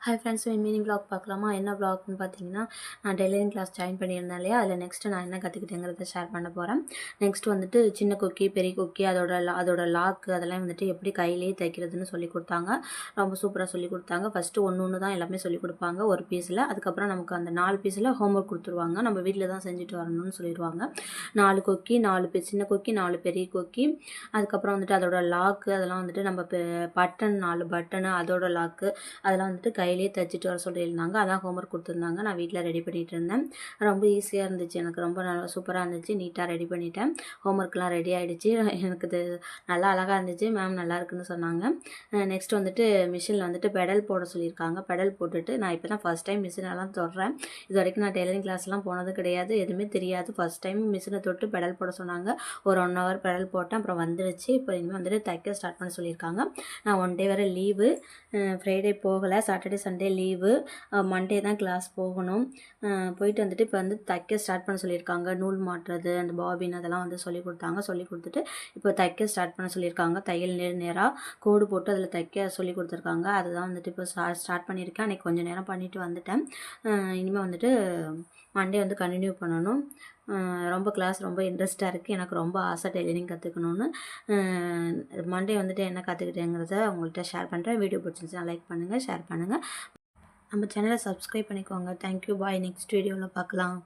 Hi friends, mini vlog பார்க்கலாமா? என்ன vlogன்னு பார்த்தீங்கன்னா, நான் டெய்லரிங் கிளாஸ் ஜாயின் பண்ணியிருந்தேன் இல்லையா, அதில் நெக்ஸ்ட்டு நான் என்ன கற்றுக்கிட்டேங்கிறத ஷேர் பண்ண போகிறேன். நெக்ஸ்ட் வந்துட்டு சின்ன கொக்கி, பெரிய கொக்கி, அதோட லாக்கு அதெல்லாம் வந்துட்டு எப்படி கையிலேயே தைக்கிறதுன்னு சொல்லி கொடுத்தாங்க. ரொம்ப சூப்பராக சொல்லி கொடுத்தாங்க. ஃபஸ்ட்டு ஒன்று தான் எல்லாமே சொல்லி கொடுப்பாங்க ஒரு பீஸில். அதுக்கப்புறம் நமக்கு அந்த 4 பீஸில் ஹோம்ஒர்க் கொடுத்துருவாங்க. நம்ம வீட்டில் தான் செஞ்சுட்டு வரணும்னு சொல்லிடுவாங்க. 4 கொக்கி, 4 சின்ன கொக்கி, 4 பெரிய கொக்கி, அதுக்கப்புறம் வந்துட்டு அதோட லாக்கு அதெல்லாம் வந்துட்டு நம்ம பட்டன் 4 பட்டனு அதோட லாக்கு அதெல்லாம் வந்துட்டு கையிலேயே தைச்சிட்டு வர சொல்லியிருந்தாங்க. அதான் ஹோம்ஒர்க் கொடுத்துருந்தாங்க. நான் வீட்டில் ரெடி பண்ணிகிட்டு இருந்தேன். ரொம்ப ஈஸியாக இருந்துச்சு. எனக்கு ரொம்ப நல்லா சூப்பராக இருந்துச்சு. நீட்டாக ரெடி பண்ணிட்டேன். ஹோம்ஒர்க்லாம் ரெடி ஆகிடுச்சு. எனக்கு இது நல்லா அழகாக இருந்துச்சு. மேம் நல்லா இருக்குன்னு சொன்னாங்க. நெக்ஸ்ட் வந்துட்டு மிஷினில் வந்துட்டு பெடல் போட சொல்லியிருக்காங்க. பெடல் போட்டுட்டு நான் இப்போ தான் ஃபஸ்ட் டைம் மிஷினெல்லாம் தொடுறேன். இது வரைக்கும் நான் டெய்லரிங் கிளாஸ்லாம் போனது கிடையாது. எதுவுமே தெரியாது. ஃபஸ்ட் டைம் மிஷினை தொட்டு பெடல் போட சொன்னாங்க. ஒரு 1 hour பெடல் போட்டேன். அப்புறம் வந்துடுச்சு. இப்போ இனிமேல் வந்துட்டு தைக்க ஸ்டார்ட் பண்ண சொல்லியிருக்காங்க. நான் 1 day வரை லீவு. ஃப்ரைடே போகலை. Saturday Sunday leave. மண்டே தான் கிளாஸ் போகணும். போயிட்டு வந்துட்டு இப்போ வந்து தைக்க ஸ்டார்ட் பண்ண சொல்லியிருக்காங்க. நூல் மாட்டுறது, அந்த பாபின் அதெல்லாம் வந்து சொல்லி கொடுத்தாங்க. சொல்லி கொடுத்துட்டு இப்போ தைக்க ஸ்டார்ட் பண்ண சொல்லியிருக்காங்க. தையல் நேராக கோடு போட்டு அதில் தைக்க சொல்லி கொடுத்துருக்காங்க. அதுதான் வந்துட்டு இப்போ ஸ்டார்ட் பண்ணியிருக்கேன். அன்றைக்கி கொஞ்சம் நேரம் பண்ணிவிட்டு வந்துட்டேன். இனிமேல் வந்துட்டு மண்டே வந்து கண்டினியூ பண்ணணும். ரொம்ப கிளாஸ் ரொம்ப இன்ட்ரெஸ்ட்டாக இருக்குது. எனக்கு ரொம்ப ஆசை டெய்லரிங் கற்றுக்கணுன்னு. மண்டே வந்துட்டு என்ன கற்றுக்கிட்டேங்கிறத உங்கள்கிட்ட ஷேர் பண்ணுறேன். வீடியோ பிடிச்சிருந்துச்சுன்னா லைக் பண்ணுங்கள், ஷேர் பண்ணுங்கள். நம்ம சேனலை சப்ஸ்கிரைப் பண்ணிக்கோங்க. தேங்க்யூ, பாய். நெக்ஸ்ட் வீடியோவில் பார்க்கலாம்.